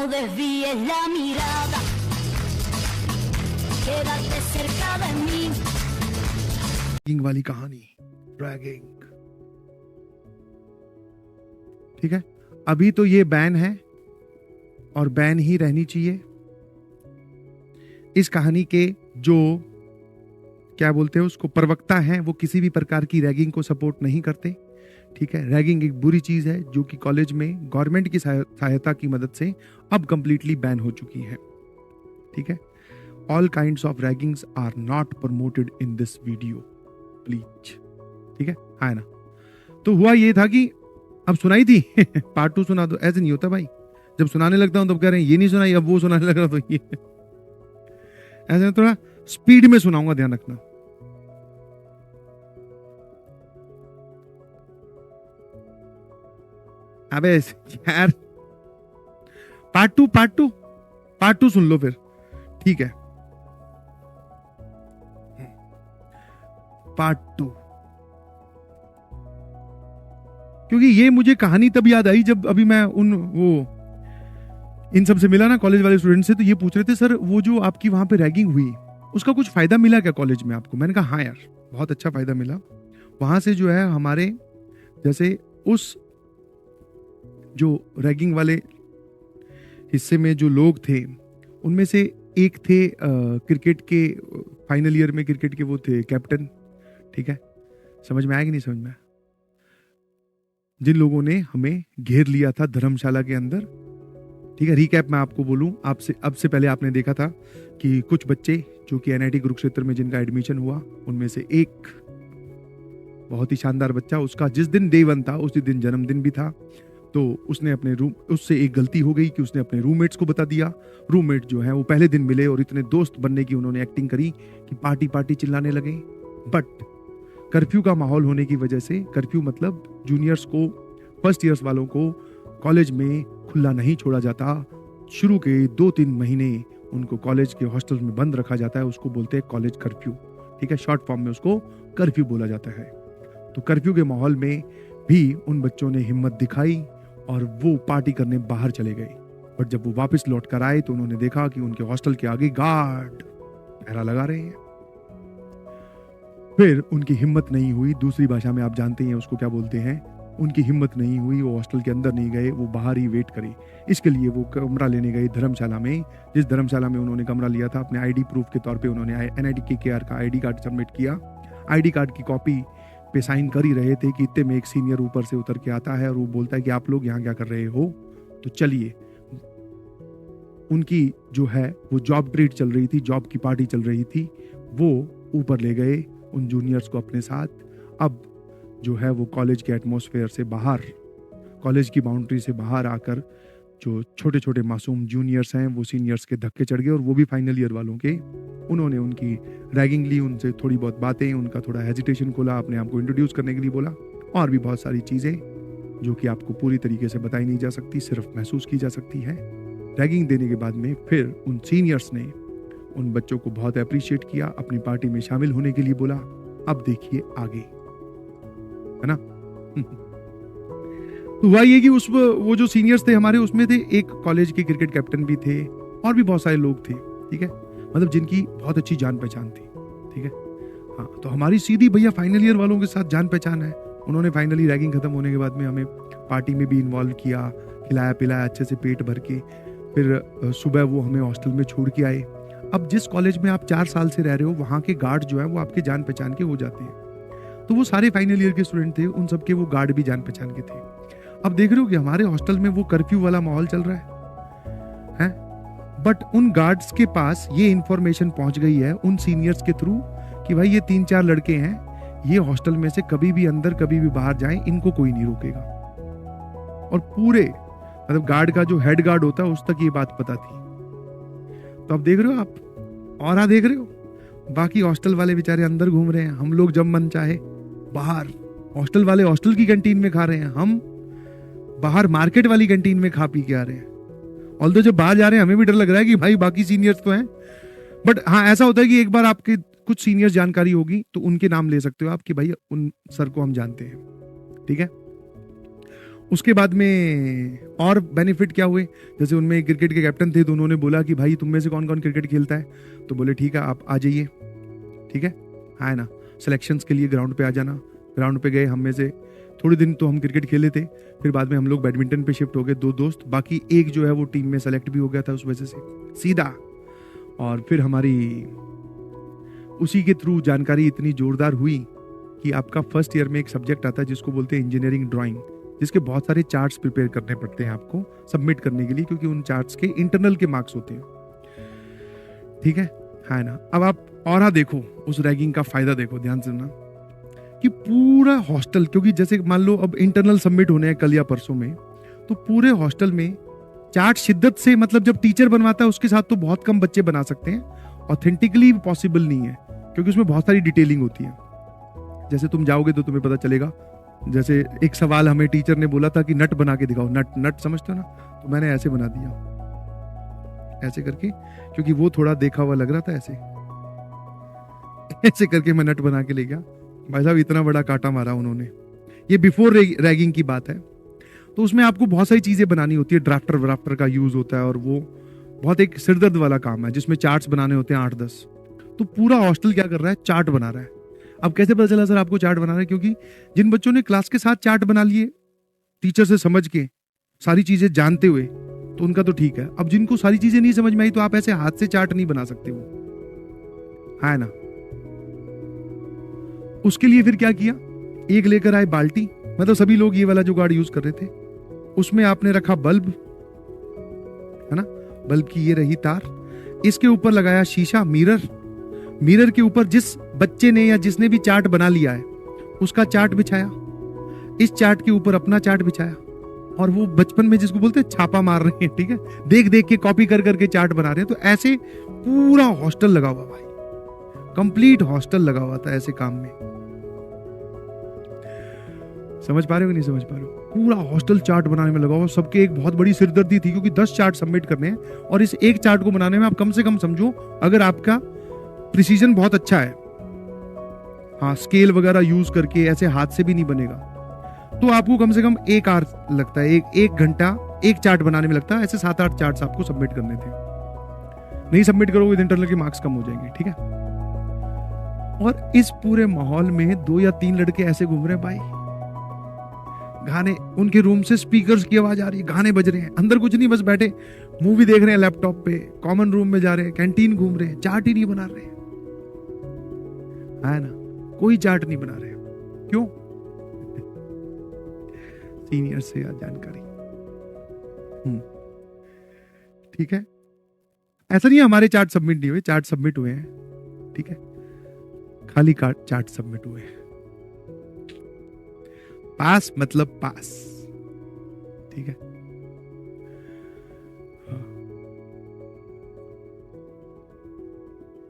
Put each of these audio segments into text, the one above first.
Desvíes la mirada, quédate cerca de mí. Ragging वाली कहानी, ragging, ठीक है। अभी तो ये बैन है और बैन ही रहनी चाहिए। इस कहानी के जो क्या बोलते हैं उसको प्रवक्ता हैं, वो किसी भी प्रकार की रैगिंग को सपोर्ट नहीं करते, ठीक है। रैगिंग एक बुरी चीज है जो कि कॉलेज में गवर्नमेंट की सहायता की मदद से अब कंप्लीटली बैन हो चुकी है, ठीक है। All kinds of raggings are not promoted in this video please, ठीक है। हाँ ना। तो हुआ ये था कि अब सुनाई थी पार्ट 2 सुना दो, ऐसे नहीं होता भाई। जब सुनाने लगता हूं तब कह रहे हैं ये नहीं सुनाई, अब वो सुनाने लग रहा तो ये ऐसे थोड़ा स्पीड में सुनाऊंगा, ध्यान रखना। अबे यार, पार्ट टू सुन लो फिर, ठीक है। पार्ट 2, क्योंकि ये मुझे कहानी तब याद आई जब अभी मैं इन सब से मिला ना, कॉलेज वाले स्टूडेंट से, तो ये पूछ रहे थे सर वो जो आपकी वहां पे रैगिंग हुई उसका कुछ फायदा मिला क्या कॉलेज में आपको? मैंने कहा हाँ यार, बहुत अच्छा फायदा मिला। वहां से जो है हमारे जैसे उस जो रैगिंग वाले हिस्से में जो लोग थे उनमें से एक थे क्रिकेट के फाइनल ईयर में, क्रिकेट के वो थे कैप्टन, ठीक है। समझ में आया कि नहीं समझ में? जिन लोगों ने हमें घेर लिया था धर्मशाला के अंदर, ठीक है। रिकैप मैं आपको बोलूं, आपसे अब से पहले आपने देखा था कि कुछ बच्चे जो कि एनआईटी कुरुक्षेत्र में जिनका एडमिशन हुआ, उनमें से एक बहुत ही शानदार बच्चा, उसका जिस दिन डे 1 था उसी दिन जन्मदिन भी था। तो उसने अपने उससे एक गलती हो गई कि उसने अपने रूममेट्स को बता दिया। रूममेट जो है वो पहले दिन मिले और इतने दोस्त बनने की उन्होंने एक्टिंग करी कि पार्टी पार्टी चिल्लाने लगे। बट कर्फ्यू का माहौल होने की वजह से, कर्फ्यू मतलब जूनियर्स को, फर्स्ट ईयर्स वालों को कॉलेज में खुला नहीं छोड़ा जाता। शुरू के 2-3 महीने उनको कॉलेज के हॉस्टल में बंद रखा जाता है, उसको बोलते हैं कॉलेज कर्फ्यू, ठीक है। शॉर्ट फॉर्म में उसको कर्फ्यू बोला जाता है। तो कर्फ्यू के माहौल में भी उन बच्चों ने हिम्मत दिखाई और वो पार्टी करने बाहर चले गए। बट जब वो वापस लौट कर आए तो उन्होंने देखा कि उनके हॉस्टल के आगे गार्ड पहरा लगा रहे हैं। फिर उनकी हिम्मत नहीं हुई, दूसरी भाषा में आप जानते हैं उसको क्या बोलते हैं, उनकी हिम्मत नहीं हुई, वो हॉस्टल के अंदर नहीं गए, वो बाहर ही वेट करे। इसके लिए वो कमरा लेने गए धर्मशाला में। जिस धर्मशाला में उन्होंने कमरा लिया था, अपने आईडी प्रूफ के तौर पे उन्होंने एनआईटी केकेआर का आईडी कार्ड सबमिट किया। आईडी कार्ड की कॉपी पे साइन कर ही रहे थे कि इतने में एक सीनियर ऊपर से उतर के आता है और वो बोलता है कि आप लोग यहाँ क्या कर रहे हो। तो चलिए, उनकी जो है वो जॉब ट्रीट चल रही थी, जॉब की पार्टी चल रही थी, वो ऊपर ले गए उन जूनियर्स को अपने साथ। अब जो है वो कॉलेज के एटमॉस्फेयर से बाहर, कॉलेज की बाउंड्री से बाहर आकर जो छोटे छोटे मासूम जूनियर्स हैं वो सीनियर्स के धक्के चढ़ गए, और वो भी फाइनल ईयर वालों के। उन्होंने उनकी रैगिंग ली, उनसे थोड़ी बहुत बातें, उनका थोड़ा हेजिटेशन खोला, अपने आप को इंट्रोड्यूस करने के लिए बोला, और भी बहुत सारी चीज़ें जो कि आपको पूरी तरीके से बताई नहीं जा सकती, सिर्फ महसूस की जा सकती है। रैगिंग देने के बाद में फिर उन सीनियर्स ने उन बच्चों को बहुत अप्रिशिएट किया, अपनी पार्टी में शामिल होने के लिए बोला। अब देखिए आगे, है ना। तो हुआ ये कि वो जो सीनियर्स थे हमारे, उसमें थे एक कॉलेज के क्रिकेट कैप्टन भी थे, और भी बहुत सारे लोग थे, ठीक है। मतलब जिनकी बहुत अच्छी जान पहचान थी, ठीक है। हाँ, तो हमारी सीधी भैया फाइनल ईयर वालों के साथ जान पहचान है। उन्होंने फाइनली रैगिंग खत्म होने के बाद में हमें पार्टी में भी इन्वॉल्व किया, खिलाया पिलाया अच्छे से पेट भर के। फिर सुबह वो हमें हॉस्टल में छोड़ के आए। अब जिस कॉलेज में आप 4 साल से रह रहे हो, वहाँ के गार्ड जो है वो आपके जान पहचान के हो जाते हैं। तो वो सारे फाइनल ईयर के स्टूडेंट थे, उन सबके वो गार्ड भी जान पहचान के थे। अब देख रहे हो कि हमारे हॉस्टल में वो कर्फ्यू वाला माहौल चल रहा है? बट उन गार्ड्स के पास ये इंफॉर्मेशन पहुंच गई है उन सीनियर्स के थ्रू कि भाई ये 3-4 लड़के हैं, ये हॉस्टल में से कभी भी अंदर कभी भी बाहर जाएं, इनको कोई नहीं रोकेगा। और पूरे मतलब गार्ड का जो हेड गार्ड होता है उस तक ये बात पता थी। तो अब देख रहे हो आप, और देख रहे हो बाकी हॉस्टल वाले बेचारे अंदर घूम रहे हैं, हम लोग जब मन चाहे बाहर, हॉस्टल वाले हॉस्टल की कैंटीन में खा रहे हैं, हम बाहर मार्केट वाली कैंटीन में खा पी के आ रहे हैं। ऑल्दो जब बाहर जा रहे हैं हमें भी डर लग रहा है कि भाई बाकी सीनियर्स तो हैं, बट हाँ ऐसा होता है कि एक बार आपके कुछ सीनियर्स जानकारी होगी तो उनके नाम ले सकते हो आप कि भाई उन सर को हम जानते हैं, ठीक है। उसके बाद में और बेनिफिट क्या हुए, जैसे उनमें क्रिकेट के कैप्टन थे तो उन्होंने बोला कि भाई तुम में से कौन कौन क्रिकेट खेलता है, तो बोले ठीक है आप आ जाइए, ठीक है ना, सिलेक्शंस के लिए ग्राउंड पे आ जाना। ग्राउंड पे गए, हम में से थोड़े दिन तो हम क्रिकेट खेले थे, फिर बाद में हम लोग बैडमिंटन पे शिफ्ट हो गए, 2 दोस्त, बाकी एक जो है वो टीम में सेलेक्ट भी हो गया था उस वजह से सीधा। और फिर हमारी उसी के थ्रू जानकारी इतनी जोरदार हुई कि आपका फर्स्ट ईयर में एक सब्जेक्ट आता है जिसको बोलते हैं इंजीनियरिंग ड्राइंग, जिसके बहुत सारे चार्ट्स प्रिपेयर करने पड़ते हैं आपको सबमिट करने के लिए, क्योंकि उन चार्ट्स के इंटरनल के मार्क्स होते हैं, ठीक है ना। अब आप और देखो उस रैगिंग का फायदा देखो, ध्यान से ना, कि पूरा हॉस्टल, क्योंकि जैसे मान लो अब इंटरनल सबमिट होने हैं कल या परसों में, तो पूरे हॉस्टल में चार्ट शिद्दत से, मतलब जब टीचर बनवाता है उसके साथ तो बहुत कम बच्चे बना सकते हैं, ऑथेंटिकली पॉसिबल नहीं है, क्योंकि उसमें बहुत सारी डिटेलिंग होती है। जैसे तुम जाओगे तो तुम्हें पता चलेगा, जैसे एक सवाल हमें टीचर ने बोला था कि नट बना के दिखाओ, नट समझते हो ना, तो मैंने ऐसे बना दिया, ऐसे करके, क्योंकि वो थोड़ा देखा हुआ लग रहा था, ऐसे करके मैं नट बना के ले गया। भाई साहब इतना बड़ा काटा मारा उन्होंने। ये बिफोर रैगिंग की बात है। तो उसमें आपको बहुत सारी चीजें बनानी होती है, ड्राफ्टर का यूज होता है, और वो बहुत एक सिरदर्द वाला काम है जिसमें चार्ट्स बनाने होते हैं 8-10। तो पूरा हॉस्टल क्या कर रहा है, चार्ट बना रहा है। अब कैसे पता चला सर आपको चार्ट बना रहा है, क्योंकि जिन बच्चों ने क्लास के साथ चार्ट बना लिए टीचर से समझ के, सारी चीजें जानते हुए, तो उनका तो ठीक है। अब जिनको सारी चीजें नहीं समझ में आई, तो आप ऐसे हाथ से चार्ट नहीं बना सकते हो, है ना। उसके लिए फिर क्या किया, एक लेकर आए बाल्टी, मतलब सभी लोग ये वाला जुगाड़ यूज कर रहे थे। उसमें आपने रखा बल्ब, है ना, बल्ब की ये रही तार, इसके ऊपर लगाया शीशा, मिरर के ऊपर जिस बच्चे ने या जिसने भी चार्ट बना लिया है उसका चार्ट बिछाया, इस चार्ट के ऊपर अपना चार्ट बिछाया, और वो बचपन में जिसको बोलते हैं छापा मार रहे हैं, ठीक है, देख देख के कॉपी कर करके चार्ट बना रहे हैं। तो ऐसे पूरा हॉस्टल लगा हुआ, भाई कंप्लीट हॉस्टल लगा हुआ था ऐसे काम में। समझ पा रहे हो कि नहीं समझ पा रहे हो, पूरा हॉस्टल चार्ट बनाने में लगा हुआ। सबके एक बहुत बड़ी सिरदर्दी थी, क्योंकि 10 चार्ट सबमिट करने हैं, और इस एक चार्ट को बनाने में आप कम से कम समझो, अगर आपका प्रिसीजन बहुत अच्छा है, हाँ स्केल वगैरह यूज करके, ऐसे हाथ से भी नहीं बनेगा, तो आपको कम से कम 1 आवर लगता है, एक घंटा एक चार्ट बनाने में लगता है। ऐसे 7-8 चार्ट्स आपको सबमिट करने थे। नहीं सबमिट करोगे तो इंटरनल के मार्क्स कम हो जाएंगे, ठीक है। और इस पूरे माहौल में 2 या 3 लड़के ऐसे घूम रहे हैं भाई, गाने, उनके रूम से स्पीकर्स की आवाज आ रही है, गाने बज रहे हैं, अंदर कुछ नहीं, बस बैठे मूवी देख रहे हैं लैपटॉप पे, कॉमन रूम में जा रहे हैं, कैंटीन घूम रहे हैं, चार्ट ही नहीं बना रहे हैं, है ना, कोई चार्ट नहीं बना रहे। क्यों? सीनियर से जानकारी, ठीक है। ऐसा नहीं है हमारे चार्ट सबमिट नहीं हुए, चार्ट सबमिट हुए हैं, ठीक है, खाली चार्ट सबमिट हुए हैं। पास मतलब पास, ठीक है।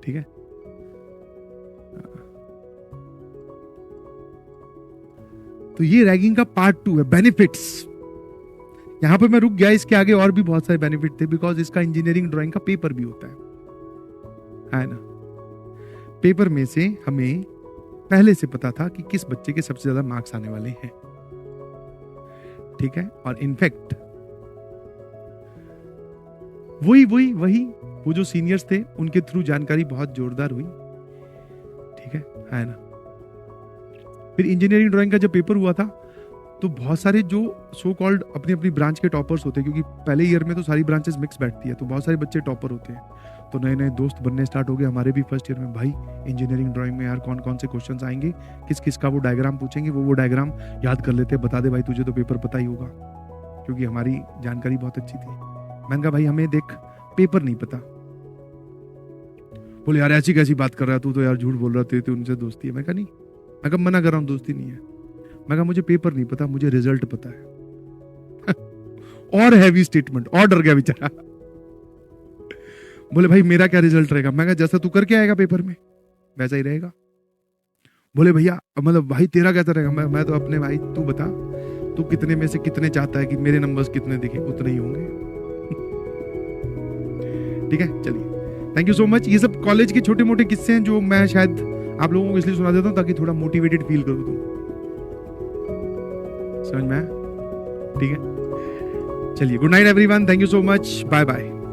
ठीक है, तो ये रैगिंग का पार्ट 2 है, बेनिफिट्स। यहां पर मैं रुक गया, इसके आगे और भी बहुत सारे बेनिफिट थे, बिकॉज इसका इंजीनियरिंग ड्राइंग का पेपर भी होता है ना। पेपर में से हमें पहले से पता था कि किस बच्चे के सबसे ज्यादा मार्क्स आने वाले हैं, ठीक है। और इनफैक्ट वही वो जो सीनियर्स थे उनके थ्रू जानकारी बहुत जोरदार हुई, ठीक है ना। फिर इंजीनियरिंग ड्राइंग का जब पेपर हुआ था, तो बहुत सारे जो सो कॉल्ड अपनी अपनी ब्रांच के टॉपर्स होते हैं, क्योंकि पहले ईयर में तो सारी ब्रांचेस मिक्स बैठती है, तो बहुत सारे बच्चे टॉपर होते हैं, तो नए नए दोस्त बनने स्टार्ट हो गए हमारे भी फर्स्ट ईयर में। भाई इंजीनियरिंग ड्राइंग में यार कौन कौन से क्वेश्चंस आएंगे, किस किस का वो डायग्राम पूछेंगे, वो डायग्राम याद कर लेते हैं, बता दे भाई तुझे तो पेपर पता ही होगा, क्योंकि हमारी जानकारी बहुत अच्छी थी। मैंने कहा भाई हमें देख पेपर नहीं पता। बोले यार ऐसी कैसी बात कर रहा है तू, तो यार झूठ बोल रहा थे उनसे दोस्ती है। मैं कहा नहीं, मैं कहा मना कर रहा हूँ, दोस्ती नहीं है। मैं कहा मुझे पेपर नहीं पता, मुझे रिजल्ट पता है। और हैवी स्टेटमेंट, और डर गया बेचारा। बोले भाई मेरा क्या रिजल्ट रहेगा? मैं कहा जैसा तू करके आएगा पेपर में वैसा ही रहेगा। बोले भैया मतलब भाई तेरा कैसा रहेगा? मैं तो अपने भाई तू बता, तू कितने में से कितने चाहता है कि मेरे नंबर्स कितने दिखे, उतने ही होंगे। ठीक है, चलिए थैंक यू सो मच। ये सब कॉलेज के छोटे मोटे किस्से हैं जो मैं शायद आप लोगों को इसलिए सुना देता हूँ ताकि थोड़ा मोटिवेटेड फील करो तुम। समझ में आया? ठीक है, चलिए good night everyone, thank you so much, bye bye.